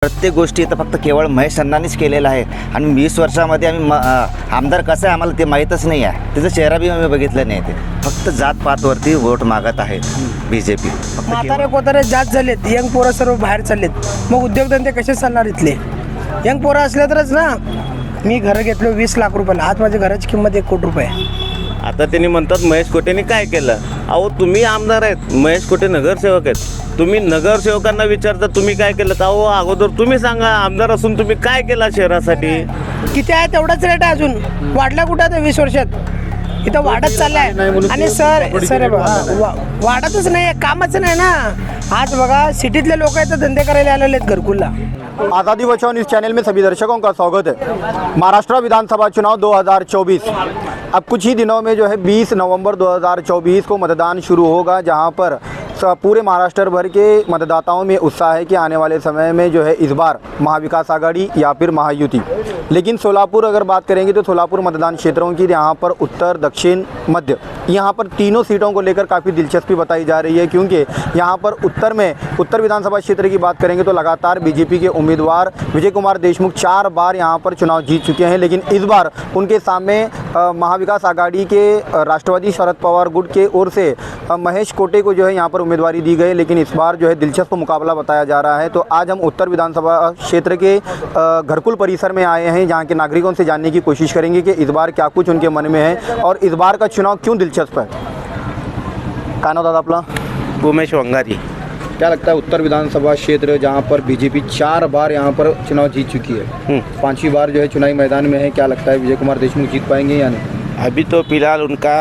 प्रत्येक गोष्टी इथं फक्त केवळ महेश अण्णांनीच केलेलं आहे आणि 20 वर्षामध्ये आम्ही आमदार कसं आहे आम्हाला ते माहीतच नाही आहे. त्याचा चेहरा बी आम्ही बघितलं नाही. ते फक्त जातपातवरती वोट मागत आहेत BJP. म्हातारे कोतारे जात झालेत, यंग पोरं सर्व बाहेर चाललेत. मग उद्योगधंदे कसे चालणार इथले? यंग पोरं असले तरच ना. मी घरं घेतलो 20 लाख रुपयाला, आज माझ्या घराची किंमत 1 कोटी रुपये आहे. आता त्यांनी म्हणतात महेश कोटेंनी काय केलं. अहो तुम्ही आमदार आहेत, महेश कोटे नगरसेवक आहेत. तुम्ही नगरसेवकांना विचारता तुम्ही काय केलं. तर अहो अगोदर तुम्ही सांगा, आमदार असून तुम्ही काय केलं शहरासाठी. किती आहे तेवढाच रेट आहे, अजून वाढला कुठं आहे 20 वर्षात. इथं वाढत चाललाय आणि सर वाढतच नाही, कामच नाही ना. आज बघा सिटीतले लोक इथं धंदे करायला आलेले आहेत घरकुलला. आज़ादी बचाओ न्यूज़ चैनल में सभी दर्शकों का स्वागत है। महाराष्ट्र विधानसभा चुनाव 2024 अब कुछ ही दिनों में जो है 20 नवंबर 2024 को मतदान शुरू होगा, जहां पर पूरे महाराष्ट्र भर के मतदाताओं में उत्साह है कि आने वाले समय में जो है इस बार महाविकास आघाड़ी या फिर महायुति। लेकिन सोलापुर अगर बात करेंगे तो सोलापुर मतदान क्षेत्रों की यहाँ पर उत्तर दक्षिण मध्य यहाँ पर तीनों सीटों को लेकर काफ़ी दिलचस्पी बताई जा रही है, क्योंकि यहाँ पर उत्तर विधानसभा क्षेत्र की बात करेंगे तो लगातार बीजेपी के उम्मीदवार विजय कुमार देशमुख 4 बार यहाँ पर चुनाव जीत चुके हैं। लेकिन इस बार उनके सामने महाविकास आघाड़ी के राष्ट्रवादी शरद पवार गुट के ओर से महेश कोटे को जो है यहाँ पर उम्मीदवारी दी गई। लेकिन इस बार जो है दिलचस्प मुकाबला बताया जा रहा है। तो आज हम उत्तर विधानसभा क्षेत्र के घरकुल परिसर में आए हैं, जहाँ के नागरिकों से जानने की कोशिश करेंगे कि इस बार क्या कुछ उनके मन में है और इस बार का चुनाव क्यों दिलचस्प है। काय नाव दादा आपला? उमेश वंगारी. क्या लगता है उत्तर विधानसभा क्षेत्र जहाँ पर बीजेपी 4 बार यहाँ पर चुनाव जीत चुकी है, 5वीं बार जो है चुनावी मैदान में है, क्या लगता है विजय कुमार देशमुख जीत पाएंगे या नहीं? अभी तो फिलहाल उनका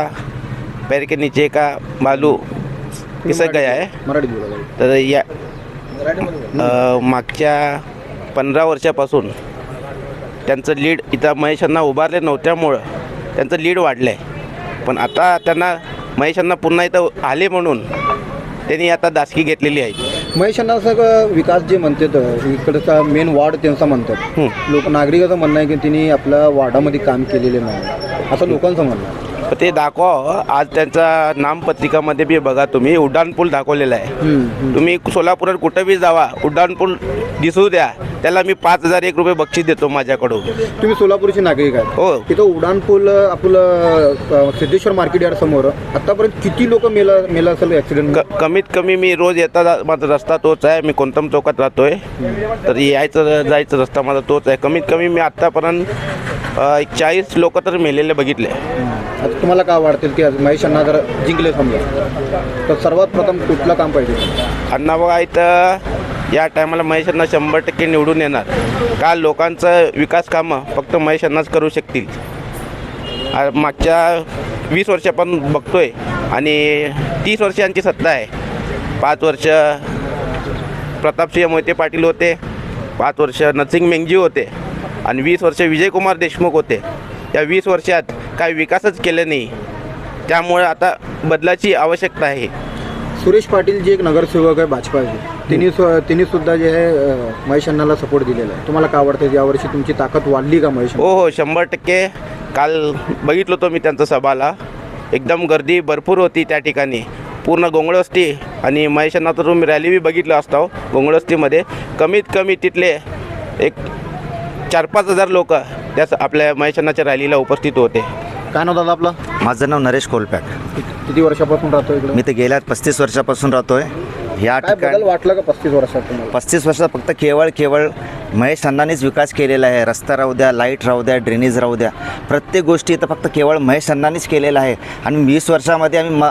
पैर के नीचे का बालू खिसक गया है. मराठी बोला. तर या मागच्या 15 वर्षापासून त्यांचं लीड इथं महेशांना उभारले नव्हत्यामुळं त्यांचं लीड वाढलं आहे. पण आता त्यांना महेशांना पुन्हा इथं आले म्हणून त्यांनी आता दासकी घेतलेली आहे. महेशांना विकास जे म्हणतात इकडचा मेन वार्ड त्यांचा म्हणतात लोक, नागरिकाचं म्हणणं आहे की त्यांनी आपल्या वार्डामध्ये काम केलेले नाही असं लोकांचं म्हणणं आहे. ते दाखवा. आज त्यांचा नामपत्रिकामध्ये बी बघा तुम्ही, उड्डाणपूल दाखवलेला आहे. तुम्ही सोलापुरात कुठं बी जावा, उड्डाणपूल दिसू द्या, त्याला मी 5001 रुपये बक्षीस देतो माझ्याकडून. तुम्ही सोलापूरचे नागरिक आहात. हो. तिथं उड्डाणपूल आपलं सिद्धेश्वर मार्केट यार्ड समोर आतापर्यंत किती लोक मेला असेल ॲक्सिडेंट? कमीत कमी मी रोज येता माझा रस्ता तोच आहे. मी कोणतम चौकात राहतोय, तर यायचं जायचं रस्ता माझा तोच आहे. कमीत कमी मी आत्तापर्यंत 40 लोक तर मेलेले बघितले. आता तुम्हाला काय वाटतील की महेशांना जर जिंकले समजा तर सर्वात प्रथम कुठलं काम पाहिजे? अण्णा बघा इथं या टायमाला महेशांना 100% निवडून येणार. का लोकांचं विकास कामं फक्त महेशांनाच करू शकतील. मागच्या 20 वर्षापासून बघतोय आणि 30 वर्षांची सत्ता आहे. 5 वर्ष प्रतापसिंह मोहिते पाटील होते, 5 वर्ष नरसिंग मेंगजी होते आणि 20 वर्ष विजय कुमार देशमुख होते. या 20 वर्षात काय विकासच केलं नाही. त्यामुळे आता बदलाची आवश्यकता आहे. सुरेश पाटील जे एक नगरसेवक आहे भाजपाचे, त्यांनी सुद्धा जे आहे महेशांनाला सपोर्ट दिलेला आहे. तुम्हाला काय वाटतं यावर्षी तुमची ताकद वाढली का महेश? हो 100%. काल बघितलं होतं मी त्यांचा सभाला, एकदम गर्दी भरपूर होती त्या ठिकाणी. पूर्ण गोंगळवस्ती आणि महेशांना तर तुम्ही रॅली बी बघितलं असता. गोंगळवस्तीमध्ये कमीत कमी तिथले एक 4-5 हजार लोक त्या आपल्या महेशांनाच्या रॅलीला उपस्थित होते. काय नाव दादा आपलं? माझं नाव नरेश कोलपॅक. किती वर्षापासून राहतो इकडे? मी तर गेल्या 35 वर्षापासून राहतोय या काय बदल ठिकाणी. वाटलं का 35 वर्षात तुम्हाला? 35 वर्षात फक्त केवळ महेश अण्णांनीच विकास केलेला आहे. रस्ता राहू द्या, लाईट राहू द्या, ड्रेनेज राहू द्या, प्रत्येक गोष्टी इथं फक्त केवळ महेश अण्णांनीच केलेलं आहे आणि 20 वर्षामध्ये आम्ही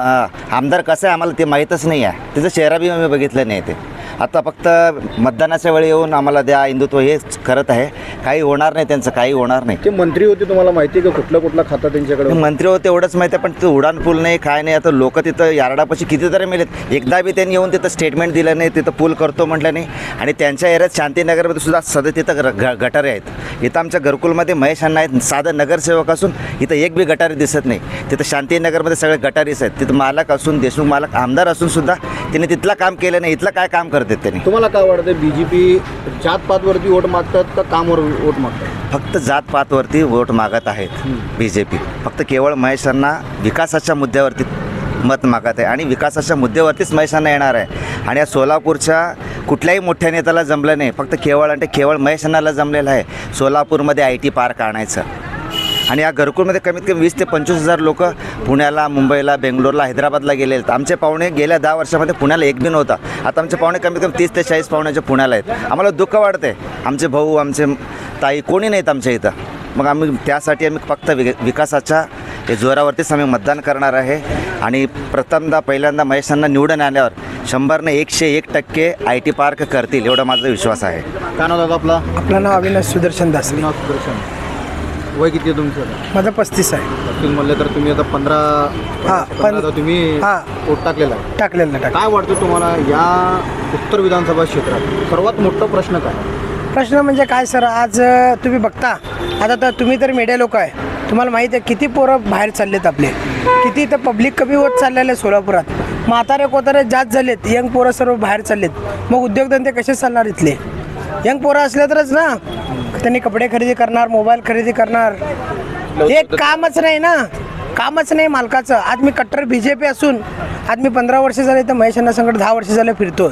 आमदार कसं आहे आम्हाला ते माहीतच नाही आहे. त्याचा चेहरा बी आम्ही बघितलं नाही. ते आता फक्त मतदानाच्या वेळी येऊन आम्हाला द्या हिंदुत्व हेच करत आहे. काही होणार नाही, त्यांचं काही होणार नाही. ते मंत्री होते, तुम्हाला माहिती आहे का कुठलं खातं त्यांच्याकडे? मंत्री होते एवढंच माहिती आहे, पण तिथं उड्डाणपूल नाही, काय नाही. आता लोक तिथं यार्डापाशी कितीतरी मेलेत. एकदा बी त्यांनी येऊन तिथं स्टेटमेंट दिलं नाही, तिथं पूल करतो म्हटलं नाही. आणि त्यांच्या एरियात शांतीनगरमध्ये सुद्धा सध्या तिथं गटारे आहेत. इथं आमच्या घरकुलमध्ये महेश अण्णा आहेत, साधं नगरसेवक असून इथं एक बी गटारी दिसत नाही. तिथं शांतीनगरमध्ये सगळे गटारीच आहेत. तिथं मालक असून, देशमुख मालक आमदार असून सुद्धा त्यांनी तिथलं काम केलं नाही. इथलं काय काम करतात त्यांनी? तुम्हाला काय वाटतं बीजेपी जातपातवरती वोट मागतात का कामवर वोट मागतात? फक्त जातपातवरती वोट मागत आहेत BJP. फक्त केवळ महेश अण्णा विकासाच्या मुद्द्यावरती मत मागत आहे आणि विकासाच्या मुद्द्यावरतीच महेश अण्णा येणार आहे. आणि या सोलापूरच्या कुठल्याही मोठ्या नेत्याला जमलं नाही, फक्त केवळ आणि केवळ महेश अण्णाला जमलेलं आहे सोलापूरमध्ये IT पार्क आणायचं. आणि या घरकुलमध्ये कमीत कमी 20 ते 25,000 लोक पुण्याला, मुंबईला, बेंगलोरला, हैदराबादला गेले आहेत. आमचे पाहुणे गेल्या 10 वर्षामध्ये पुण्याला एक बी नव्हता. आता आमचे पाहुणे कमीत कमी 30 ते 40 पाहुण्याचे पुण्याला आहेत. आम्हाला दुःख वाटते, आमचे भाऊ, आमचे ताई कोणी नाहीत आमच्या इथं. मग आम्ही त्यासाठी फक्त विकासाच्या जोरावरतीच आम्ही मतदान करणार आहे. आणि पहिल्यांदा महेशांना निवडून आल्यावर 100ने 101% IT पार्क करतील एवढा माझा विश्वास आहे. काय नाव दादा आपला? आपलं नाव अविनाश सुदर्शन दास. नाव सुदर्शन. वय किती आहे तुमचं? माझं 35 आहे. तुम्ही म्हणले तर तुम्ही आता 15 तुम्ही वोट टाकलेला आहे. टाकलेलं काय वाटतं तुम्हाला या उत्तर विधानसभा क्षेत्रात सर्वात मोठा प्रश्न काय? प्रश्न म्हणजे काय सर, आज तुम्ही बघता आता तर तुम्ही तर मीडिया लोक आहे, तुम्हाला माहीत आहे किती पोरं बाहेर चाललेत आपले, किती इथं पब्लिक कमी होत चाललेलं आहे सोलापुरात. म्हातारे कोतारे जास्त झालेत, यंग पोरं सर्व बाहेर चाललेत. मग उद्योगधंदे कसे चालणार इथले? यंग पोरं असले तरच ना त्यांनी कपडे खरेदी करणार, मोबाईल खरेदी करणार. एक कामच नाही ना, कामच नाही मालकाचं. आज मी कट्टर BJP असून आज मी 15 वर्ष झाले तर महेश अण्णा संकट 10 वर्ष झाले फिरतो,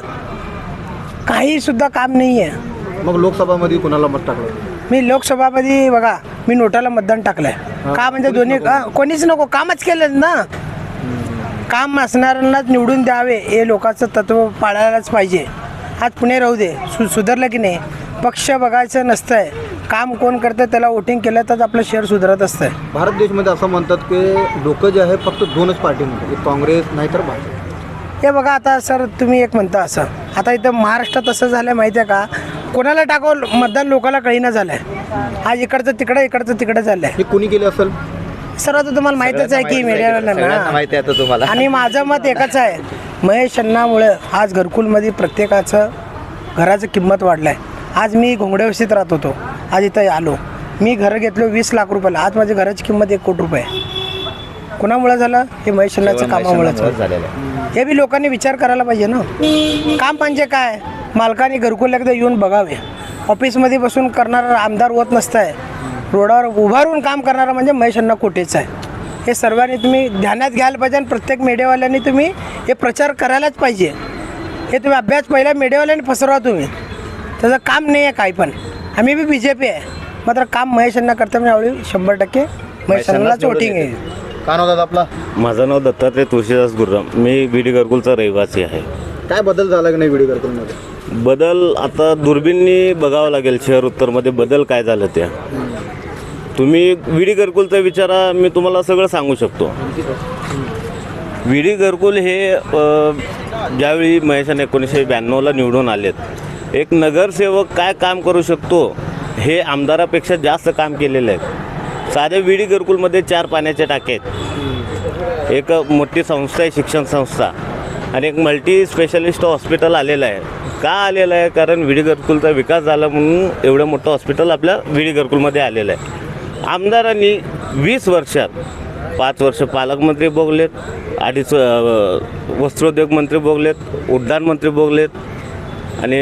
काही सुद्धा काम नाही आहे. मग लोकसभामध्ये कुणाला मत टाकलं? मी लोकसभामध्ये बघा, मी नोटाला मतदान टाकलंय. का म्हणजे दोन्ही कोणीच नको, कामच केलं ना. काम असणाऱ्यांनाच निवडून द्यावे हे लोकांचं तत्व पाळायलाच पाहिजे. आज पुणे राहू दे, सुधारलं की नाही, पक्ष बघायचं नसतंय, काम कोण करतं त्याला वोटिंग केलं तर आपलं शहर सुधारत असतंय. भारत देशमध्ये असं म्हणतात की लोक जे आहे फक्त दोनच पार्टीमध्ये, एक काँग्रेस नाहीतर भाजप. हे बघा आता सर, तुम्ही एक म्हणता असं, आता इथं महाराष्ट्रात असं झालं माहिती आहे का, कोणाला टाकावं मतदान लोकांना कळीना झालं आहे. आज इकडचं तिकडं झालं आहे. हे कुणी केले असेल? सर आता तुम्हाला माहीतच आहे की मीडियावाल्यांना माहिती आहे आता तुम्हाला. आणि माझं मत एकच आहे, महेश अण्णामुळं आज घरकुलमध्ये प्रत्येकाचं घराचं किंमत वाढलं आहे. आज मी घोंगडेवस्तीत राहत होतो, आज इथं आलो, मी घर घेतलो 20 लाख रुपयाला, आज माझ्या घराची किंमत 1 कोटी रुपये आहे. कुणामुळं झालं? हे महेश अण्णाचं कामामुळं झालेलं आहे. हे बी लोकांनी विचार करायला पाहिजे ना. काम म्हणजे काय, मालकाने घरकुल एकदा येऊन बघावे. ऑफिसमध्ये बसून करणारा आमदार होत नसतंय, रोडावर उभारून काम करणारा म्हणजे महेश अण्णा कोटेच आहे. हे सर्वांनी तुम्ही ध्यानात घ्यायला पाहिजे आणि प्रत्येक मीडियावाल्यांनी तुम्ही हे प्रचार करायलाच पाहिजे. हे तुम्ही अभ्यास पहिल्या मीडियावाल्यांनी पसरवा तुम्ही, त्याचं काम नाही आहे काही पण. आम्ही बी BJP आहे, मात्र काम महेश अण्णा करता म्हणजे यावेळी 100% महेश अण्णालाच वोटिंग आहे. काय नाव दादा आपला? माझं नाव दत्तात्रय तुळशीदास गुर्रम. मी बीडी घरकुलचा रहिवासी आहे. काय बदल झाला की नाही बीडी घरकुलमध्ये? बदल आता दुर्बीननी बघावं लागेल शहर उत्तरमध्ये बदल काय झालं त्या. तुम्ही बीडी घरकुलचा विचारा, मी तुम्हाला सगळं सांगू शकतो. बीडी घरकुल हे ज्यावेळी महेश अण्णा 1992ला निवडून आलेत, एक नगरसेवक काय काम करू शकतो हे आमदारापेक्षा जास्त काम केलेलं आहे. साध्या बीडी घरकुलमध्ये 4 पाण्याच्या टाक्या आहेत, एक मोठी संस्था आहे शिक्षण संस्था, आणि एक मल्टी स्पेशालिस्ट हॉस्पिटल आलेलं आहे. का आलेलं आहे? कारण बीडी घरकुलचा विकास झाला म्हणून एवढं मोठं हॉस्पिटल आपल्या बीडी घरकुलमध्ये आलेलं आहे. आमदारांनी 20 वर्षात 5 वर्ष पालकमंत्री भोगलेत, 2.5 वस्त्रोद्योग मंत्री भोगलेत, उड्डाण मंत्री भोगलेत, आणि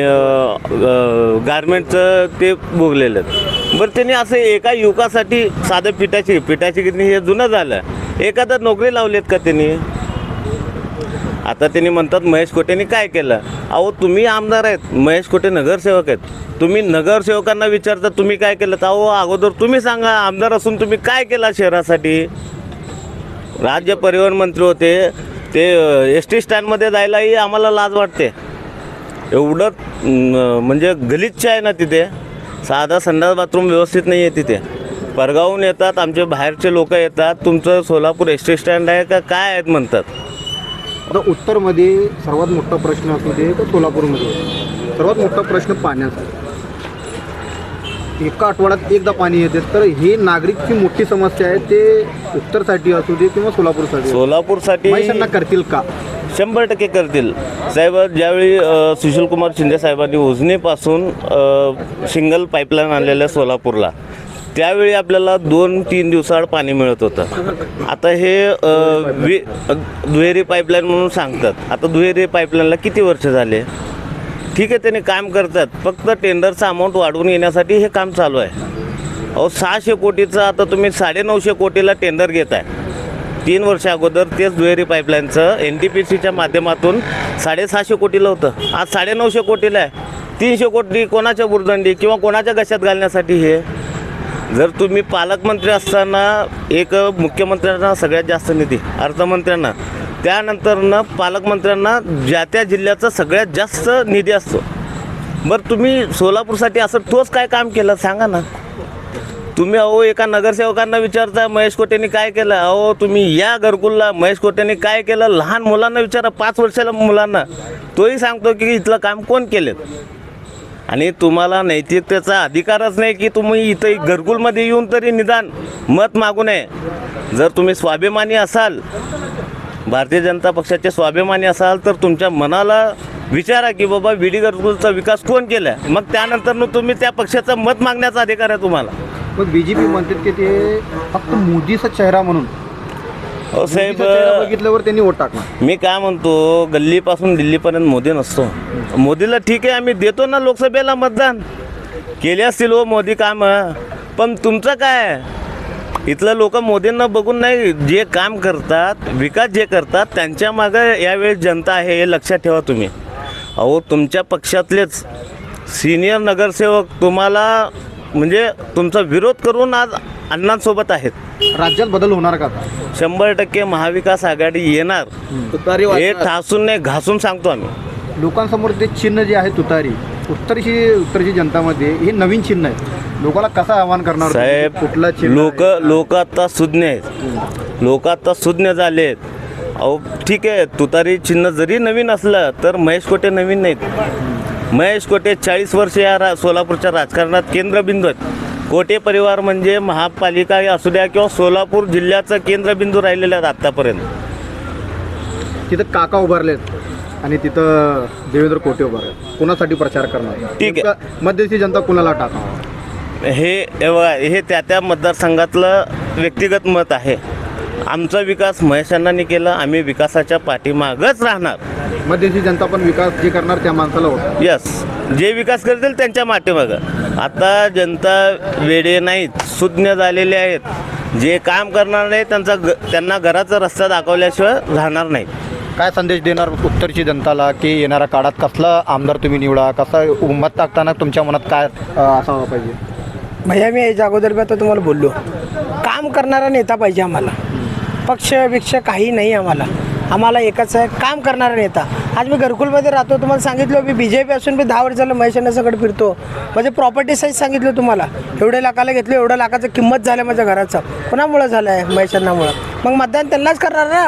गारमेंटचं ते भोगलेलं आहेत. बरं, त्यांनी असं एका युवकासाठी साधं पिठाची किती हे जुनं झालं, एखादं नोकरी लावलेत का त्यांनी? आता त्यांनी म्हणतात महेश कोटेंनी काय केलं. अहो, तुम्ही आमदार आहेत, महेश कोटे नगरसेवक आहेत. तुम्ही नगरसेवकांना विचारता तुम्ही काय केलं, तर अहो अगोदर तुम्ही सांगा, आमदार असून तुम्ही काय केलं शहरासाठी? राज्य परिवहन मंत्री होते, ते ST स्टँडमध्ये जायलाही आम्हाला लाज वाटते. एवढं म्हणजे गलिच्छ आहे ना तिथे, साधा संडास बाथरूम व्यवस्थित नाही आहे तिथे. परगावून येतात, आमचे बाहेरचे लोक येतात, तुमचं सोलापूर ST स्टँड आहे का काय आहेत म्हणतात. आता उत्तरमध्ये सर्वात मोठा प्रश्न असू दे तर सोलापूरमध्ये सर्वात मोठा प्रश्न पाण्याचा. एका आठवड्यात एकदा पाणी येते, तर ही नागरिकची मोठी समस्या आहे. ते उत्तरसाठी असू दे किंवा सोलापूरसाठी महेश अण्णा करतील का? 100% करतील साहेब. ज्यावेळी सुशीलकुमार शिंदे साहेबांनी उजनीपासून सिंगल पाईपलाईन आणलेलं सोलापूरला, त्यावेळी आपल्याला 2-3 दिवसाआड पाणी मिळत होतं. आता हे दुहेरी पाईपलाईन म्हणून सांगतात. आता दुहेरी पाईपलाईनला किती वर्ष झाले? ठीक आहे, त्यांनी काम करतात, फक्त टेंडरचा अमाऊंट वाढवून येण्यासाठी हे काम चालू आहे. अहो, 600 कोटीचं आता तुम्ही 950 कोटीला टेंडर घेत आहे. 3 वर्ष अगोदर तेच दुहेरी पाईपलाईनचं NTPCच्या माध्यमातून 650 कोटीला होतं, आज 950 कोटीला आहे. 300 कोटी कोणाच्या बुरदंडी किंवा कोणाच्या घशात घालण्यासाठी हे? जर तुम्ही पालकमंत्री असताना एक मुख्यमंत्र्यांना सगळ्यात जास्त निधी, अर्थमंत्र्यांना, त्यानंतरनं पालकमंत्र्यांना ज्या त्या जिल्ह्याचा सगळ्यात जास्त निधी असतो. बरं तुम्ही सोलापूरसाठी असं ठोस काय काम केलं सांगा ना. तुम्ही अहो एका नगरसेवकांना विचारता महेश कोटेंनी काय केलं, अहो तुम्ही या घरकुलला महेश कोटेंनी काय केलं, लहान मुलांना विचारा, 5 वर्षाला मुलांना, तोही सांगतो की इथलं काम कोण केलं. आणि तुम्हाला नैतिकतेचा अधिकारच नाही की तुम्ही इथं घरकुलमध्ये येऊन तरी निदान मत मागू नये. जर तुम्ही स्वाभिमानी असाल, भारतीय जनता पक्षाचे स्वाभिमानी असाल, तर तुमच्या मनाला विचारा की बाबा विडी घरकुलचा विकास कोण केला, मग त्यानंतर तुम्ही त्या पक्षाचं मत मागण्याचा अधिकार आहे तुम्हाला. मग BJP म्हणतात की ते फक्त मोदीचा चेहरा म्हणून, हो साहेब, मोदीचा चेहरा बघितल्यावर त्यांनी वोट टाकणार. मी काय म्हणतो, गल्लीपासून दिल्लीपर्यंत मोदी नसतो. मोदीला ठीक आहे, आम्ही देतो ना लोकसभेला मतदान, केले असतील हो मोदी कामं, पण तुमचं काय? इथलं लोक मोदींना बघून नाही, जे काम करतात, विकास जे करतात, त्यांच्या मागं यावेळेस जनता आहे, हे लक्षात ठेवा तुम्ही. अहो तुमच्या पक्षातलेच सिनियर नगरसेवक तुम्हाला म्हणजे तुमचा विरोध करून आज अण्णांसोबत आहेत. राज्यात बदल होणार का? 100% महाविकास आघाडी येणार, हे ठासून नाही घासून सांगतो आम्ही. लोकांसमोर ते चिन्ह जे आहे तुतारी, उत्तरची जनतामध्ये हे नवीन चिन्ह आहे. लोकांना कसं आव्हान करणार साहेब? कुठला चिन्ह? लोक आता सुज्ञ आहेत, लोक आता सुज्ञ झाले आहेत. अहो ठीक आहे, तुतारी चिन्ह जरी नवीन असलं तर महेश कोटे नवीन नाहीत. महेश कोटे 40 वर्ष या सोलापूरच्या राजकारणात केंद्रबिंदू आहेत. कोटे परिवार म्हणजे महापालिका असू द्या किंवा सोलापूर जिल्ह्याचं केंद्रबिंदू राहिलेले आहेत आत्तापर्यंत. तिथं काका उभारलेत आणि तिथं देवेंद्र कोटे उभारले, कोणासाठी प्रचार करणार? ठीक आहे. मध्यस्थी जनता कोणाला टाकावं हे त्या मतदारसंघातलं व्यक्तिगत मत आहे. आमचा विकास महेश अण्णांनी केला, आम्ही विकासाच्या पाठीमागच राहणार. मध्यस्थी जनता पण विकास जे करणार त्या माणसाला होतं. यस, जे विकास करतील त्यांच्या पाठीमागं. आता जनता वेडे नाहीत, सुज्ञ झालेले आहेत. जे काम करणार नाही त्यांना घराचा रस्ता दाखवल्याशिवाय राहणार नाही. काय संदेश देणार उत्तरची जनताला की येणाऱ्या काळात कसला आमदार तुम्ही निवडा, कसं मत टाकताना तुमच्या मनात काय असावं पाहिजे? भैया मी याच्या अगोदर मी आता तुम्हाला बोललो, काम करणारा नेता पाहिजे आम्हाला. पक्ष विक्ष काही नाही आम्हाला एकच आहे, काम करणारा नेता. आज मी घरकुलमध्ये राहतो, तुम्हाला सांगितलं मी BJP असून मी 10 वर्ष झालं महेश अण्णांसकट फिरतो. माझे प्रॉपर्टी साईज सांगितलं तुम्हाला, एवढ्या लाखाला घेतलं, एवढ्या लाखाचं किंमत झालं माझ्या घराचं. कोणामुळं झालं आहे? महेश अण्णामुळं. मग मतदान त्यांनाच करणार ना.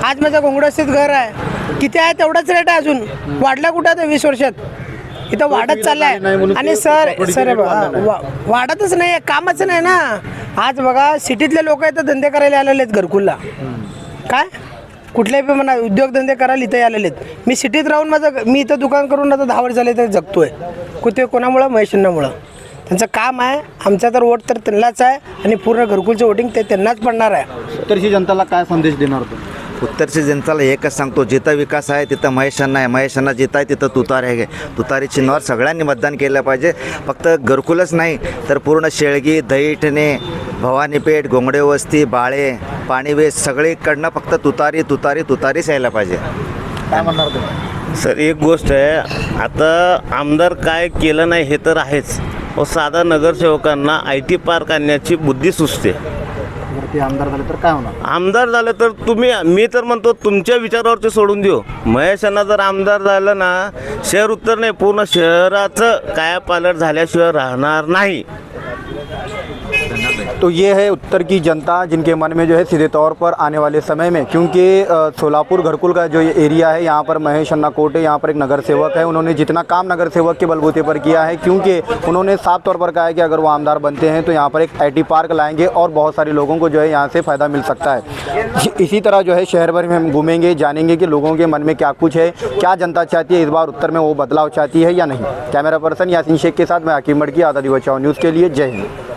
आज माझं घोंगडस्थित घर आहे, किती आहे तेवढाच रेट आहे, अजून वाढला कुठं आहे 20 वर्षात? इथं वाढत चाललाय. आणि सर वाढतच नाही, कामच नाही ना. आज बघा सिटीतले लोक इथं धंदे करायला आलेले आहेत घरकुलला. काय कुठल्याही म्हणा उद्योगधंदे करायला इथे आलेले आहेत. मी सिटीत राहून मी इथं दुकान करून आता 10 वर्ष झाले तर जगतोय. कुठे कोणामुळं? महेश अण्णामुळं. त्यांचं काम आहे. आमचा तर वोट तर त्यांनाच आहे आणि पूर्ण घरकुलचं वोटिंग ते त्यांनाच पडणार आहे. उत्तरची जनताला काय संदेश देणार होतो? उत्तरची जनताला एकच सांगतो, जिथं विकास आहे तिथं महेश अण्णा आहे, महेश अण्णा जिथं आहे तिथं तुतारी आहे. तुतारी चिन्हावर सगळ्यांनी मतदान केलं पाहिजे. फक्त घरकुलच नाही तर पूर्ण शेळगी, दहीटणे, भवानीपेठ, घोंगडे वस्ती, बाळे, पाणीवेस सगळीकडनं फक्त तुतारीच यायला पाहिजे. काय म्हणणार तुम्ही? सर एक गोष्ट आहे, आता आमदार काय केलं नाही हे तर आहेच. साधा नगरसेवकांना IT पार्क आणण्याची बुद्धी सुचते. ते आमदार झाले तर काय होणार? आमदार झालं तर मी तर म्हणतो तुमच्या विचारावरती सोडून देऊ. महेश अण्णा जर आमदार झालं ना, शहर उत्तर नाही पूर्ण शहराचं कायापालट झाल्याशिवाय राहणार नाही. तो ये है उत्तर की जनता जिनके मन में जो है सीधे तौर पर आने वाले समय में, क्योंकि सोलापुर घरकुल का जो ये एरिया है यहाँ पर महेश अण्णा कोटे यहाँ पर एक नगर सेवक है. उन्होंने जितना काम नगर सेवक के बलबूते पर किया है, क्योंकि उन्होंने साफ तौर पर कहा है कि अगर वो आमदार बनते हैं तो यहाँ पर एक IT पार्क लाएंगे और बहुत सारे लोगों को जो है यहाँ से फ़ायदा मिल सकता है. इसी तरह जो है शहर भर में हम घूमेंगे, जानेंगे कि लोगों के मन में क्या कुछ है, क्या जनता चाहती है, इस बार उत्तर में वो बदलाव चाहती है या नहीं. कैमरा पर्सन यासीन शेख के साथ मैं हकीम मडकी, आज़ादी बचाओ न्यूज़ के लिए. जय हिंद.